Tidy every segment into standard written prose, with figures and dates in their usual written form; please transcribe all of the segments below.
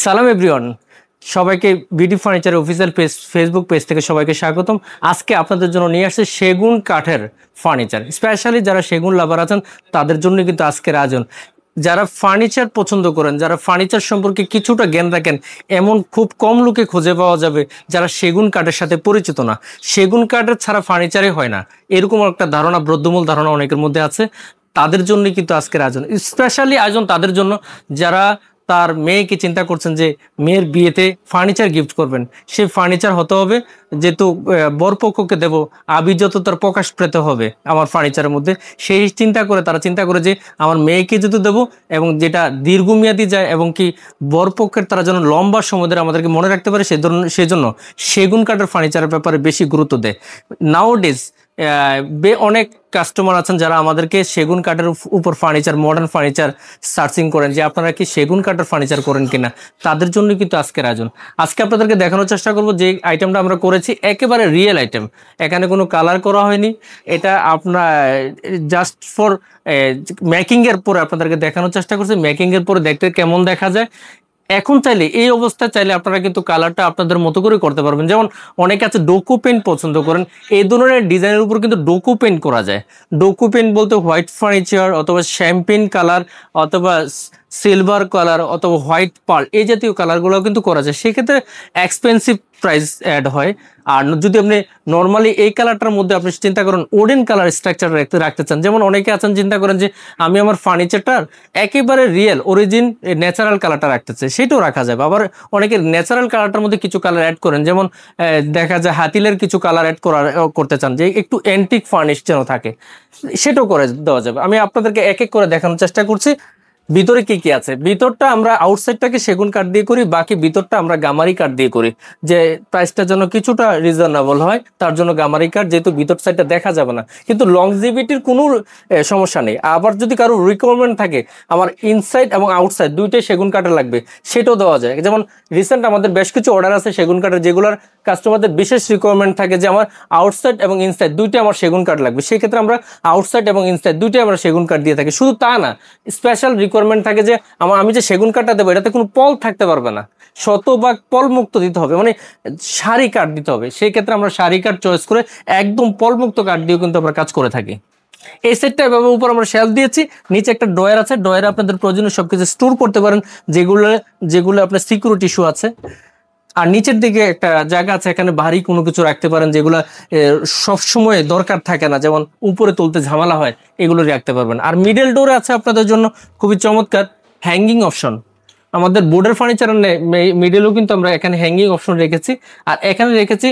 সালাম এভরিওয়ান, সবাইকে BD furniture official page Facebook page থেকে সবাইকে স্বাগতম। আজকে আপনাদের জন্য নিয়ে আসছে সেগুন কাঠের ফার্নিচার। স্পেশালি যারা সেগুন লাভার আছেন তাদের জন্য কিন্তু আজকের আয়োজন। যারা ফার্নিচার পছন্দ করেন, যারা ফার্নিচার সম্পর্কে কিছুটা জ্ঞান রাখেন, এমন খুব কম লোকে খুঁজে পাওয়া যাবে যারা সেগুন কাঠের সাথে পরিচিত না। সেগুন কাঠের ছাড়া ফার্নিচারই হয় না, এরকম একটা ধারণা, বদ্ধমূল ধারণা অনেকের মধ্যে আছে। তাদের জন্যই কিন্তু আজকের আয়োজন। স্পেশালি আয়োজন তাদের জন্য যারা তার মেয়েকে চিন্তা করছেন যে মেয়ের বিয়েতে ফার্নিচার গিফট করবেন। সেই ফার্নিচার হতে হবে, যেহেতু বরপক্ষকে দেব, আভিজাত্যতার প্রকাশ পেতে হবে আমার ফার্নিচারের মধ্যে। সেই চিন্তা করে তারা চিন্তা করে যে আমার মেয়েকে যেহেতু দেবো এবং যেটা দীর্ঘমেয়াদী যায় এবং কি বরপক্ষের তারা যেন লম্বা সময় ধরে আমাদেরকে মনে রাখতে পারে, সেজন্য সেগুন কাঠের ফার্নিচারের ব্যাপারে বেশি গুরুত্ব দেয়। নাওডেজ অনেক কাস্টমার আছেন যারা আমাদেরকে সেগুন কাঠের উপর ফার্নিচার, মডার্ন ফার্নিচার সার্চিং করেন যে আপনারা কি সেগুন কাঠের ফার্নিচার করেন কিনা। তাদের জন্য কিন্তু আজকের আয়োজন। আজকে আপনাদেরকে দেখানোর চেষ্টা করব যে আইটেমটা আমরা করেছি একেবারে রিয়েল আইটেম, এখানে কোনো কালার করা হয়নি। এটা আপনার জাস্ট ফর মেকিংয়ের পরে আপনাদেরকে দেখানোর চেষ্টা করছি, মেকিংয়ের পরে দেখতে কেমন দেখা যায়। এখন চাইলে এই অবস্থায় চাইলে আপনারা কিন্তু কালারটা আপনাদের মতো করে করতে পারবেন। যেমন অনেকে আছে ডোকো পেন্ট পছন্দ করেন, এই ধরনের ডিজাইনের উপর কিন্তু ডোকো পেন্ট করা যায়। ডোকো পেন্ট বলতে হোয়াইট ফার্নিচার অথবা শ্যাম্পেন কালার অথবা সিলভার কালার অথবা হোয়াইট পার্ল, এই জাতীয় কালারগুলো কিন্তু করা যায়। সেক্ষেত্রে এক্সপেন্সিভ প্রাইস অ্যাড হয়। আর যদি আপনি নর্মালি এই কালারটার মধ্যে আপনি চিন্তা করেন ওডেন কালার স্ট্রাকচার রাখতে চান, যেমন অনেকে আছেন চিন্তা করেন যে আমি আমার ফার্নিচারটার একেবারে রিয়েল অরিজিন ন্যাচারাল কালারটা রাখতে চাই, সেটাও রাখা যাবে। আবার অনেকে ন্যাচারাল কালারটার মধ্যে কিছু কালার অ্যাড করেন, যেমন দেখা যায় হাতিলের কিছু কালার অ্যাড করতে চান যে একটু অ্যান্টিক ফার্নিশ যেন থাকে, সেটাও করে দেওয়া যাবে। আমি আপনাদেরকে এক এক করে দেখানোর চেষ্টা করছি ভিতরে কি কি আছে। ভিতরটা আমরা আউটসাইডটাকে সেগুন কাঠ দিয়ে করি, বাকি ভিতরটা আমরা গামারি কাঠ দিয়ে করি, যে প্রাইসটা যেন কিছুটা রিজনেবল হয় তার জন্য গামারি কাঠ, যেহেতু ভিতর সাইডটা দেখা যাবে না। কিন্তু লংজিভিটির কোনো সমস্যা নেই। আবার যদি কারো রিকোয়ারমেন্ট থাকে আমার ইনসাইড এবং আউটসাইড দুইটাই সেগুন কাঠের লাগবে, সেটাও দেওয়া যায়। যেমন রিসেন্ট আমাদের বেশ কিছু অর্ডার আছে সেগুন কাঠের, যেগুলোর কাস্টমারদের বিশেষ রিকোয়ারমেন্ট থাকে যে আমার আউটসাইড এবং ইনসাইড দুইটাই আমার সেগুন কাঠ লাগবে, সেই ক্ষেত্রে আমরা আউটসাইড এবং ইনসাইড দুইটাই আমরা সেগুন কাঠ দিয়ে থাকি। শুধু তা না, স্পেশাল রিকোয়ারমেন্ট থাকে যে আমি যে সেগুন কাঠটা দেবো এটাতে কোনো পল থাকতে পারবে না, শতভাগ পল মুক্ত দিতে হবে, মানে সারি কাঠ দিতে হবে। সেই ক্ষেত্রে আমরা সারি কাঠ চয়েস করে একদম পল মুক্ত কাঠ দিয়েও কিন্তু আমরা কাজ করে থাকি। এই সেটটা এভাবে উপর আমরা শেলফ দিয়েছি, নিচে একটা ড্রয়ার আছে, ড্রয়ারে আপনাদের প্রয়োজনীয় সবকিছু স্টোর করতে পারেন, যেগুলো আপনার সিকিউরিটি ইস্যু আছে। আর নিচের দিকে একটা জায়গা আছে, এখানে ভারী কোনো কিছু রাখতে পারেন যেগুলো সবসময় দরকার থাকে না, যেমন উপরে তুলতে ঝামেলা হয়, এগুলো রাখতে পারবেন। আর মিডল ডোরে আছে আপনাদের জন্য খুবই চমৎকার হ্যাঙ্গিং অপশন। আমাদের বোর্ডের ফার্নিচারের মিডলেও কিন্তু আমরা এখানে হ্যাঙ্গিং অপশন রেখেছি। আর এখানে রেখেছি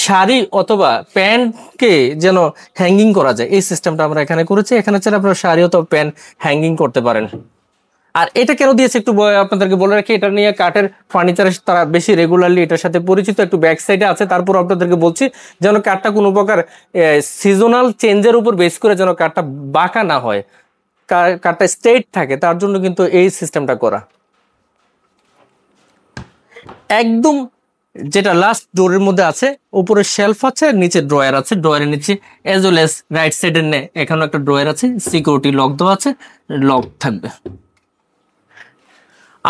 শাড়ি অথবা প্যান্টকে যেন হ্যাঙ্গিং করা যায়, এই সিস্টেমটা আমরা এখানে করেছি। এখানে চাইলে আপনারা শাড়ি অথবা প্যান্ট হ্যাঙ্গিং করতে পারেন। আর এটা কেন দিয়েছে একটু আপনাদেরকে বলে রাখি, এটা নিয়ে কাঠের ফার্নিচারের তারা বেশি রেগুলারলি এটার সাথে পরিচিত, একটু ব্যাক সাইডে আছে। তারপর আপনাদেরকে বলছি যেন কাঠটা কোনো প্রকার সিজনাল চেঞ্জের উপর বেস করে যেন কাঠটা বাঁকা না হয়, কাঠটা স্ট্রেট থাকে, তার জন্য কিন্তু এই সিস্টেমটা করা। একদম যেটা লাস্ট ডোরের মধ্যে আছে, উপরে শেলফ আছে, নিচে ড্রয়ার আছে, ড্রয়ারের নিচে এজ ওয়েল এজ রাইট সাইডের এখানে একটা ড্রয়ার আছে, সিকিউরিটি লক দেওয়া আছে, লক থাকবে।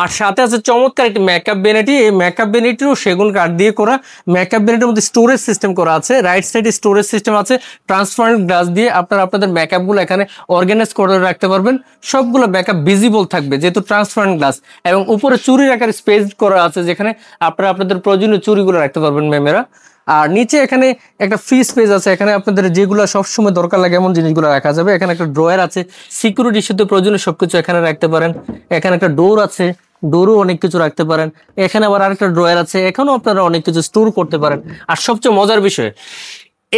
আর সাথে আছে চমৎকার একটি মেকআপ ভ্যানিটি। এই মেকআপ ভ্যানিটিও সেগুন কাঠ দিয়ে করা। মেকআপ ভ্যানিটির মধ্যে স্টোরেজ সিস্টেম করা আছে, রাইট সাইডে স্টোরেজ সিস্টেম আছে, ট্রান্সপারেন্ট গ্লাস দিয়ে আপনারা আপনাদের মেকআপগুলো এখানে অর্গানাইজ করে রাখতে পারবেন। সবগুলো মেকআপ ভিজিবল থাকবে যেহেতু ট্রান্সপারেন্ট গ্লাস। এবং উপরে চুরি রাখার স্পেস করা আছে, যেখানে আপনারা আপনাদের প্রয়োজনীয় চুরিগুলো রাখতে পারবেন ম্যামেরা। আর নিচে এখানে একটা ফ্রি স্পেস আছে, এখানে আপনাদের যেগুলো সবসময় দরকার লাগে এমন জিনিসগুলো রাখা যাবে। এখানে একটা ড্রয়ার আছে, সিকিউরিটি ইস্যুতে প্রয়োজনীয় সবকিছু এখানে রাখতে পারেন। এখানে একটা ডোর আছে, ডোরও অনেক কিছু রাখতে পারেন। এখানে আবার আরেকটা ড্রয়ার আছে, এখানেও আপনারা অনেক কিছু স্টোর করতে পারেন। আর সবচেয়ে মজার বিষয়,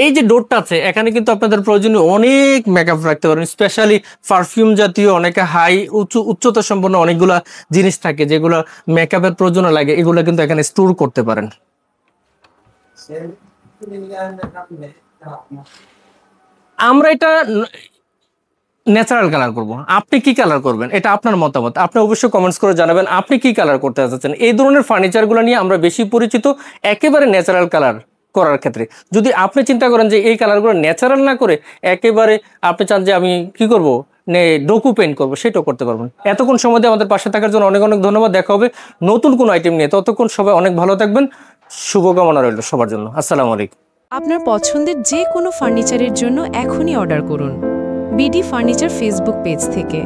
এই যে ডোরটা আছে এখানে কিন্তু আপনাদের প্রয়োজনীয় অনেক মেকআপ রাখতে পারেন, স্পেশালি পারফিউম জাতীয় অনেকে হাই উচ্চতা সম্পন্ন অনেকগুলা জিনিস থাকে যেগুলো মেকআপের প্রয়োজন লাগে, এগুলো কিন্তু এখানে স্টোর করতে পারেন। আমরা এটা ন্যাচারাল কালার করব, আপনি কি কালার করবেন এটা আপনার মতামত, আপনি অবশ্যই কমেন্টস করে জানাবেন আপনি কি কালার করতে চাচ্ছেন। এই ধরনের ফার্নিচারগুলো নিয়ে আমরা বেশি পরিচিত একেবারে ন্যাচারাল কালার করার ক্ষেত্রে। যদি আপনি চিন্তা করেন যে এই কালারগুলো ন্যাচারাল না করে একেবারে আপনি চান যে আমি কি করব ডোকু পেইন্ট করবো, সেটাও করতে পারবেন। এতক্ষণ সময় দিয়ে আমাদের পাশে থাকার জন্য অনেক অনেক ধন্যবাদ। দেখা হবে নতুন কোনো আইটেম নিয়ে, ততক্ষণ সবাই অনেক ভালো থাকবেন। শুভকামনা রইল সবার জন্য। আসসালামু আলাইকুম। আপনার পছন্দের যে কোনো ফার্নিচারের জন্য এখনই অর্ডার করুন বিডি ফার্নিচার ফেসবুক পেজ থেকে।